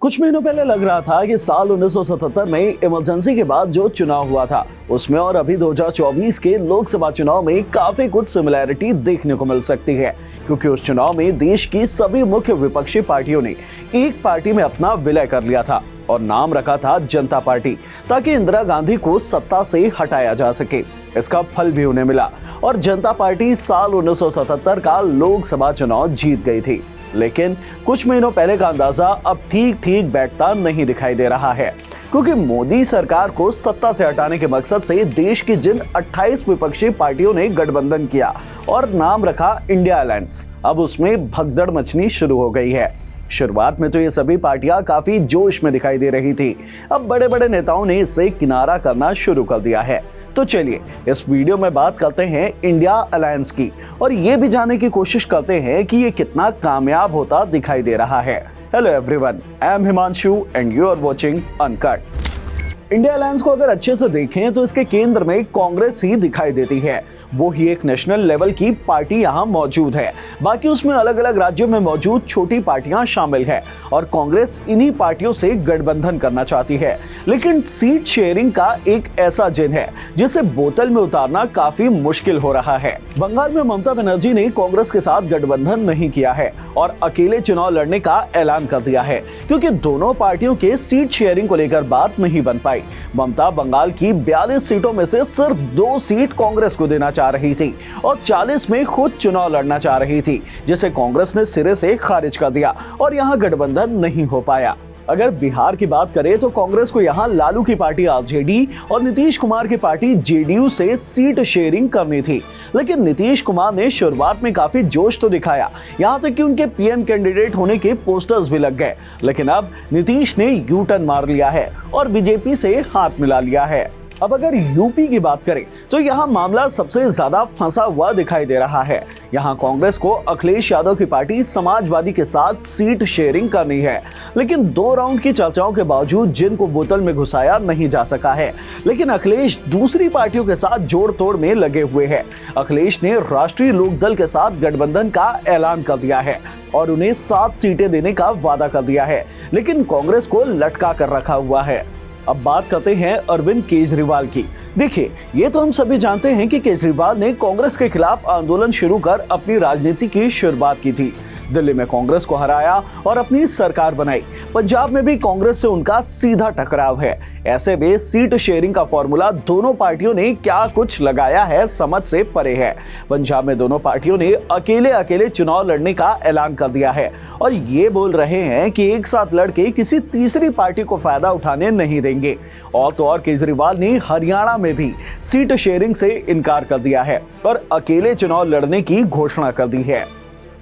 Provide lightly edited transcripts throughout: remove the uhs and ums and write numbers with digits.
कुछ महीनों पहले लग रहा था कि साल 1977 में इमरजेंसी के बाद जो चुनाव हुआ था उसमें और अभी 2024 के लोकसभा चुनाव में काफी कुछ सिमिलैरिटी देखने को मिल सकती है, क्योंकि उस चुनाव में देश की सभी मुख्य विपक्षी पार्टियों ने एक पार्टी में अपना विलय कर लिया था और नाम रखा था जनता पार्टी, ताकि इंदिरा गांधी को सत्ता से हटाया जा सके। इसका फल भी उन्हें मिला और जनता पार्टी साल 1977 का लोकसभा चुनाव जीत गई थी। लेकिन कुछ महीनों पहले का अंदाजा अब ठीक ठीक बैठता नहीं दिखाई दे रहा है, क्योंकि मोदी सरकार को सत्ता से हटाने के मकसद से देश की जिन 28 विपक्षी पार्टियों ने गठबंधन किया और नाम रखा इंडिया अलायंस, अब उसमें भगदड़ मचनी शुरू हो गई है। शुरुआत में तो ये सभी पार्टियां काफी जोश में दिखाई दे रही थी, अब बड़े बड़े नेताओं ने इससे किनारा करना शुरू कर दिया है। तो चलिए इस वीडियो में बात करते हैं इंडिया अलायंस की और ये भी जानने की कोशिश करते हैं कि ये कितना कामयाब होता दिखाई दे रहा है। Hello everyone, I am Himanshu and you are watching uncut. India alliance को अगर अच्छे से देखें तो इसके केंद्र में कांग्रेस ही दिखाई देती है। वो ही एक नेशनल लेवल की पार्टी यहाँ मौजूद है, बाकी उसमें अलग अलग राज्यों में मौजूद छोटी पार्टियां शामिल है और कांग्रेस इन्हीं पार्टियों से गठबंधन करना चाहती है। लेकिन सीट शेयरिंग का एक ऐसा जिन है जिसे बोतल में उतारना काफी मुश्किल हो रहा है। बंगाल में ममता बनर्जी ने कांग्रेस के साथ गठबंधन नहीं किया है और अकेले चुनाव लड़ने का ऐलान कर दिया है, क्योंकि दोनों पार्टियों के सीट शेयरिंग को लेकर बात नहीं बन पाई। ममता बंगाल की 42 सीटों में से सिर्फ 2 सीट कांग्रेस को देना चाह रही थी और 40 में खुद चुनाव लड़ना चाह रही थी, जिसे कांग्रेस ने सिरे से खारिज कर दिया और यहां गठबंधन नहीं हो पाया। अगर बिहार की बात करें तो कांग्रेस को यहां लालू की पार्टी आरजेडी और नीतीश कुमार की पार्टी जेडीयू से सीट शेयरिंग करनी थी, लेकिन नीतीश कुमार ने शुरुआत में काफी जोश तो दिखाया, यहां तक कि उनके पीएम कैंडिडेट होने के पोस्टर्स भी लग गए। लेकिन अब नीतीश ने यू टर्न मार लिया है और बीजेपी से हाथ मिला लिया है। अब अगर यूपी की बात करें तो यहाँ मामला सबसे ज्यादा फंसा हुआ दिखाई दे रहा है। यहाँ कांग्रेस को अखिलेश यादव की पार्टी समाजवादी के साथ सीट शेयरिंग करनी है, लेकिन 2 राउंड की चर्चाओं के बावजूद जिनको बोतल में घुसाया नहीं जा सका है। लेकिन अखिलेश दूसरी पार्टियों के साथ जोड़ तोड़ में लगे हुए हैं। अखिलेश ने राष्ट्रीय लोकदल के साथ गठबंधन का ऐलान कर दिया है और उन्हें 7 सीटें देने का वादा कर दिया है, लेकिन कांग्रेस को लटका कर रखा हुआ है। अब बात करते हैं अरविंद केजरीवाल की। देखिए, ये तो हम सभी जानते हैं कि केजरीवाल ने कांग्रेस के खिलाफ आंदोलन शुरू कर अपनी राजनीति की शुरुआत की थी। दिल्ली में कांग्रेस को हराया और अपनी सरकार बनाई। पंजाब में भी कांग्रेस से उनका सीधा टकराव है। ऐसे में सीट शेयरिंग का फॉर्मूला दोनों पार्टियों ने क्या कुछ लगाया है समझ से परे है। पंजाब में दोनों पार्टियों ने अकेले अकेले चुनाव लड़ने का ऐलान कर दिया है और ये बोल रहे हैं कि एक साथ लड़के किसी तीसरी पार्टी को फायदा उठाने नहीं देंगे। और तो और केजरीवाल ने हरियाणा में भी सीट शेयरिंग से इनकार कर दिया है और अकेले चुनाव लड़ने की घोषणा कर दी है।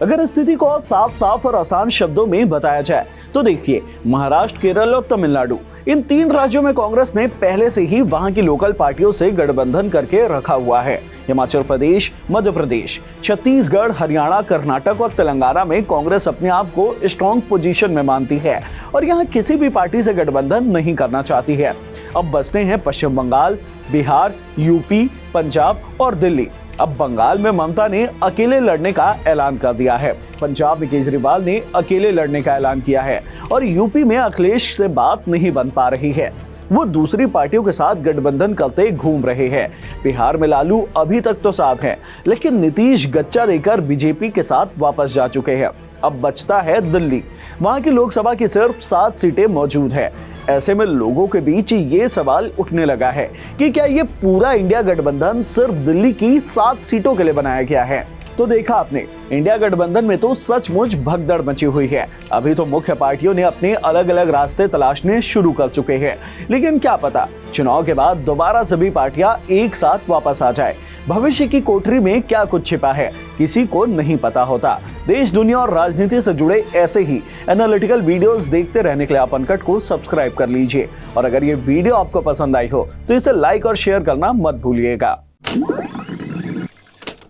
अगर स्थिति को और साफ और आसान शब्दों में बताया जाए तो देखिए, महाराष्ट्र, केरल और तमिलनाडु, इन 3 राज्यों में कांग्रेस ने पहले से ही वहां की लोकल पार्टियों से गठबंधन करके रखा हुआ है। हिमाचल प्रदेश, मध्य प्रदेश, छत्तीसगढ़, हरियाणा, कर्नाटक और तेलंगाना में कांग्रेस अपने आप को स्ट्रॉन्ग पोजीशन में मानती है और यहाँ किसी भी पार्टी से गठबंधन नहीं करना चाहती है। अब बचते हैं पश्चिम बंगाल, बिहार, यूपी, पंजाब और दिल्ली। अब बंगाल में ममता ने अकेले लड़ने का ऐलान कर दिया है, पंजाब में केजरीवाल ने अकेले लड़ने का ऐलान किया है और यूपी में अखिलेश से बात नहीं बन पा रही है, वो दूसरी पार्टियों के साथ गठबंधन करते घूम रहे हैं। बिहार में लालू अभी तक तो साथ हैं, लेकिन नीतीश गच्चा लेकर बीजेपी के साथ वापस जा चुके हैं। अब बचता है दिल्ली, वहां की लोकसभा की सिर्फ 7 सीटें मौजूद है। ऐसे में लोगों के बीच ये सवाल उठने लगा है कि क्या ये पूरा इंडिया गठबंधन सिर्फ दिल्ली की 7 सीटों के लिए बनाया गया है? तो देखा आपने, इंडिया गठबंधन में तो सचमुच भगदड़ मची हुई है। अभी तो मुख्य पार्टियों ने अपने अलग अलग रास्ते तलाशने शुरू कर चुके हैं, लेकिन क्या पता चुनाव के बाद दोबारा सभी पार्टियां एक साथ वापस आ जाए। भविष्य की कोठरी में क्या कुछ छिपा है किसी को नहीं पता होता। देश, दुनिया और राजनीति से जुड़े ऐसे ही एनालिटिकल वीडियोस देखते रहने के लिए आप अनकट को सब्सक्राइब कर लीजिए और अगर ये वीडियो आपको पसंद आई हो तो इसे लाइक और शेयर करना मत भूलिएगा।